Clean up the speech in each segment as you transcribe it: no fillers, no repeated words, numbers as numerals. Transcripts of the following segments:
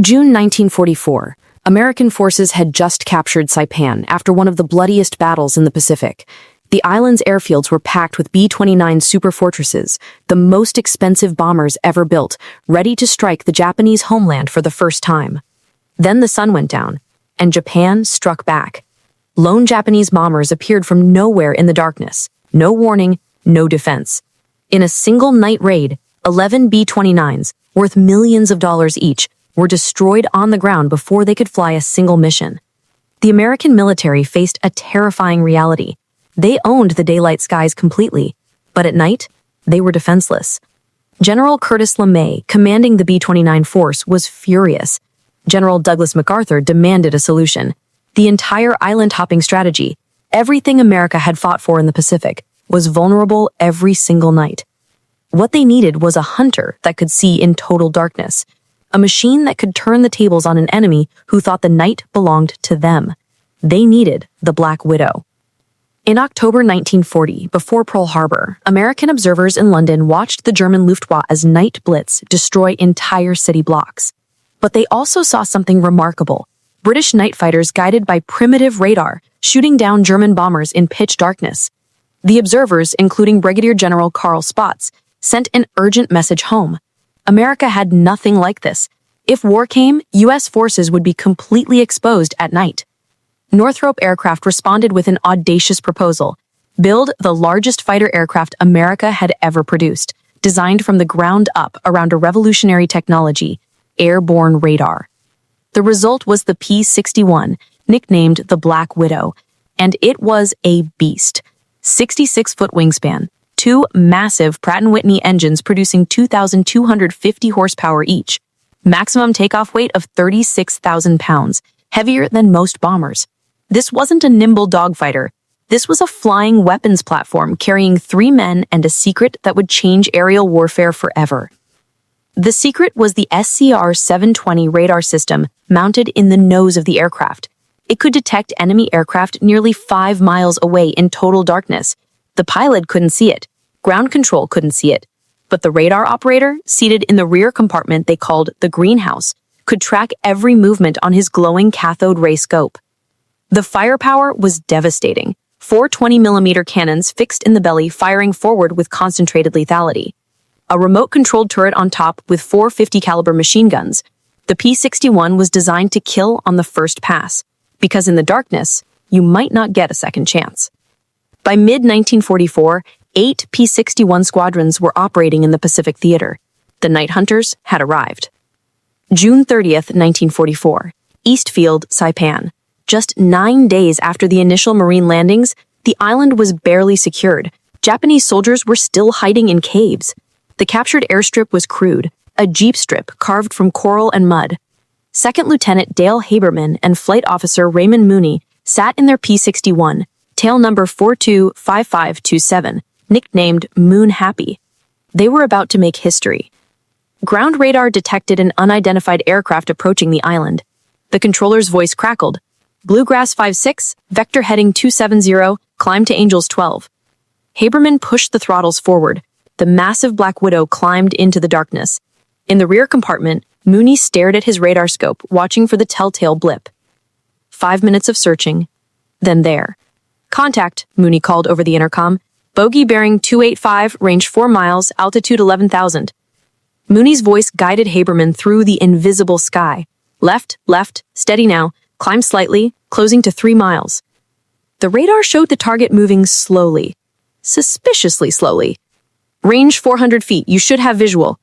June 1944. American forces had just captured Saipan after one of the bloodiest battles in the Pacific. The island's airfields were packed with B-29 superfortresses, the most expensive bombers ever built, ready to strike the Japanese homeland for the first time. Then the sun went down, and Japan struck back. Lone Japanese bombers appeared from nowhere in the darkness. No warning, no defense. In a single night raid, 11 B-29s, worth millions of dollars each, were destroyed on the ground before they could fly a single mission. The American military faced a terrifying reality. They owned the daylight skies completely, but at night, they were defenseless. General Curtis LeMay, commanding the B-29 force, was furious. General Douglas MacArthur demanded a solution. The entire island-hopping strategy, everything America had fought for in the Pacific, was vulnerable every single night. What they needed was a hunter that could see in total darkness, a machine that could turn the tables on an enemy who thought the night belonged to them. They needed the Black Widow. In October 1940, before Pearl Harbor, American observers in London watched the German Luftwaffe's night blitz destroy entire city blocks. But they also saw something remarkable. British night fighters guided by primitive radar, shooting down German bombers in pitch darkness. The observers, including Brigadier General Carl Spaatz, sent an urgent message home. America had nothing like this. If war came, U.S. forces would be completely exposed at night. Northrop Aircraft responded with an audacious proposal: build the largest fighter aircraft America had ever produced, designed from the ground up around a revolutionary technology, airborne radar. The result was the P-61, nicknamed the Black Widow, and it was a beast. 66-foot wingspan, two massive Pratt & Whitney engines producing 2,250 horsepower each, maximum takeoff weight of 36,000 pounds, heavier than most bombers. This wasn't a nimble dogfighter. This was a flying weapons platform carrying 3 men and a secret that would change aerial warfare forever. The secret was the SCR-720 radar system mounted in the nose of the aircraft. It could detect enemy aircraft nearly 5 miles away in total darkness. The pilot couldn't see it. Ground control couldn't see it. But the radar operator, seated in the rear compartment they called the greenhouse, could track every movement on his glowing cathode ray scope. The firepower was devastating. 4 20mm cannons fixed in the belly firing forward with concentrated lethality. A remote-controlled turret on top with 4 50-caliber machine guns. The P-61 was designed to kill on the first pass, because in the darkness, you might not get a second chance. By mid-1944, 8 P-61 squadrons were operating in the Pacific Theater. The night hunters had arrived. June 30th, 1944, Eastfield, Saipan. Just 9 days after the initial Marine landings, the island was barely secured. Japanese soldiers were still hiding in caves. The captured airstrip was crude, a jeep strip carved from coral and mud. Second Lieutenant Dale Haberman and Flight Officer Raymond Mooney sat in their P-61, tail number 425527, nicknamed Moon Happy. They were about to make history. Ground radar detected an unidentified aircraft approaching the island. The controller's voice crackled. Bluegrass 56, vector heading 270, climb to Angels 12. Haberman pushed the throttles forward. The massive Black Widow climbed into the darkness. In the rear compartment, Mooney stared at his radar scope, watching for the telltale blip. 5 minutes of searching. Then there. Contact, Mooney called over the intercom. Bogey bearing 285, range 4 miles, altitude 11,000. Mooney's voice guided Haberman through the invisible sky. Left, steady now, climb slightly, closing to 3 miles. The radar showed the target moving slowly. Suspiciously slowly. Range 400 feet, you should have visual.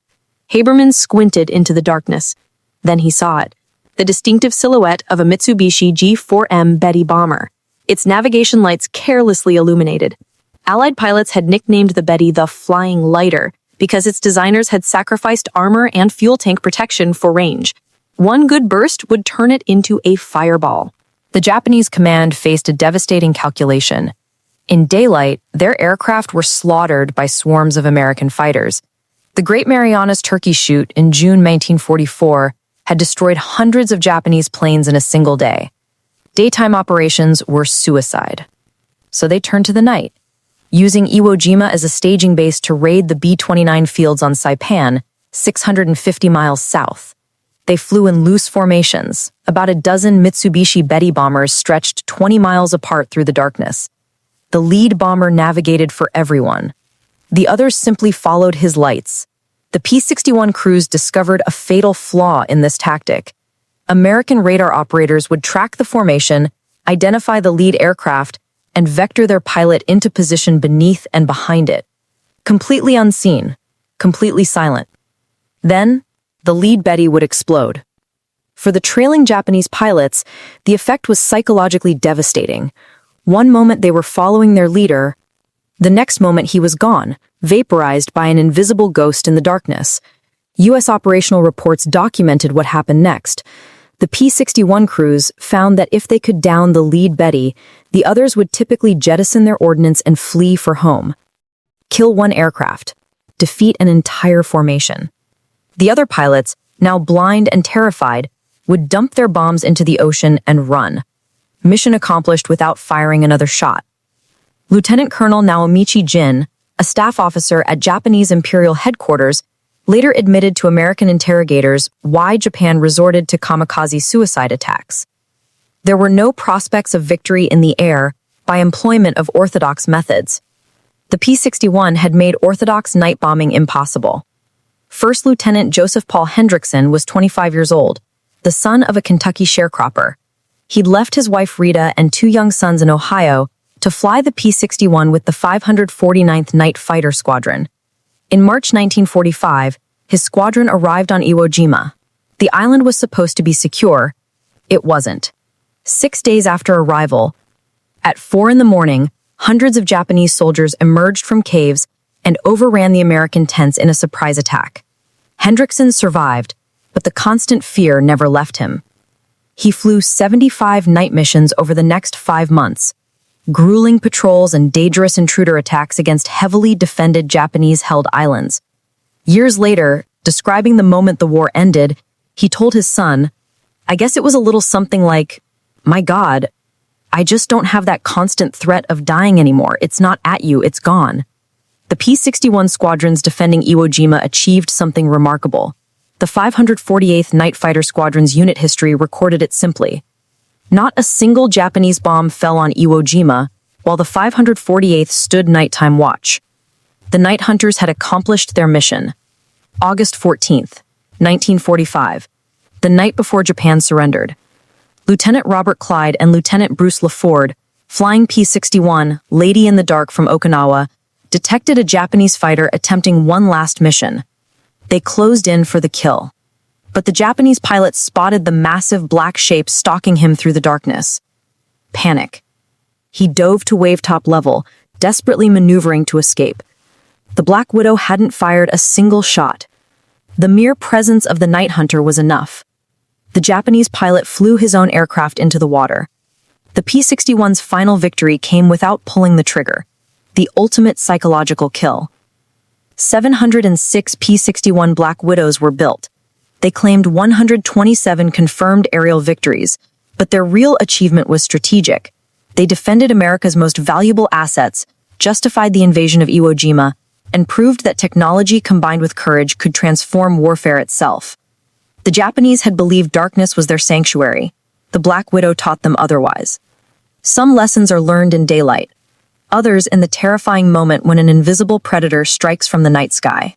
Haberman squinted into the darkness. Then he saw it. The distinctive silhouette of a Mitsubishi G4M Betty bomber. Its navigation lights carelessly illuminated. Allied pilots had nicknamed the Betty the Flying Lighter because its designers had sacrificed armor and fuel tank protection for range. One good burst would turn it into a fireball. The Japanese command faced a devastating calculation. In daylight, their aircraft were slaughtered by swarms of American fighters. The Great Marianas Turkey Shoot in June 1944 had destroyed hundreds of Japanese planes in a single day. Daytime operations were suicide. So they turned to the night, using Iwo Jima as a staging base to raid the B-29 fields on Saipan, 650 miles south. They flew in loose formations. About a dozen Mitsubishi Betty bombers stretched 20 miles apart through the darkness. The lead bomber navigated for everyone. The others simply followed his lights. The P-61 crews discovered a fatal flaw in this tactic. American radar operators would track the formation, identify the lead aircraft, and vector their pilot into position beneath and behind it. Completely unseen, completely silent. Then, the lead Betty would explode. For the trailing Japanese pilots, the effect was psychologically devastating. One moment they were following their leader, the next moment he was gone, vaporized by an invisible ghost in the darkness. U.S. operational reports documented what happened next. The P-61 crews found that if they could down the lead Betty, the others would typically jettison their ordnance and flee for home. Kill one aircraft, defeat an entire formation. The other pilots, now blind and terrified, would dump their bombs into the ocean and run. Mission accomplished without firing another shot. Lieutenant Colonel Naomichi Jin, a staff officer at Japanese Imperial Headquarters, later admitted to American interrogators why Japan resorted to kamikaze suicide attacks. There were no prospects of victory in the air by employment of orthodox methods. The P-61 had made orthodox night bombing impossible. First Lieutenant Joseph Paul Hendrickson was 25 years old, the son of a Kentucky sharecropper. He'd left his wife Rita and two young sons in Ohio to fly the P-61 with the 549th Night Fighter Squadron. In March 1945, his squadron arrived on Iwo Jima. The island was supposed to be secure. It wasn't. 6 days after arrival, at 4 a.m, hundreds of Japanese soldiers emerged from caves and overran the American tents in a surprise attack. Hendrickson survived, but the constant fear never left him. He flew 75 night missions over the next 5 months, grueling patrols and dangerous intruder attacks against heavily defended Japanese-held islands. Years later, describing the moment the war ended, he told his son, "I guess it was a little something like, 'My God, I just don't have that constant threat of dying anymore. It's not at you, it's gone.'" The P-61 squadrons defending Iwo Jima achieved something remarkable. The 548th Night Fighter Squadron's unit history recorded it simply. Not a single Japanese bomb fell on Iwo Jima, while the 548th stood nighttime watch. The night hunters had accomplished their mission. August 14th, 1945, the night before Japan surrendered. Lieutenant Robert Clyde and Lieutenant Bruce LaFord, flying P-61, Lady in the Dark from Okinawa, detected a Japanese fighter attempting one last mission. They closed in for the kill. But the Japanese pilot spotted the massive black shape stalking him through the darkness. Panic. He dove to wavetop level, desperately maneuvering to escape. The Black Widow hadn't fired a single shot. The mere presence of the night hunter was enough. The Japanese pilot flew his own aircraft into the water. The P-61's final victory came without pulling the trigger, the ultimate psychological kill. 706 P-61 Black Widows were built. They claimed 127 confirmed aerial victories, but their real achievement was strategic. They defended America's most valuable assets, justified the invasion of Iwo Jima, and proved that technology combined with courage could transform warfare itself. The Japanese had believed darkness was their sanctuary. The Black Widow taught them otherwise. Some lessons are learned in daylight, others in the terrifying moment when an invisible predator strikes from the night sky.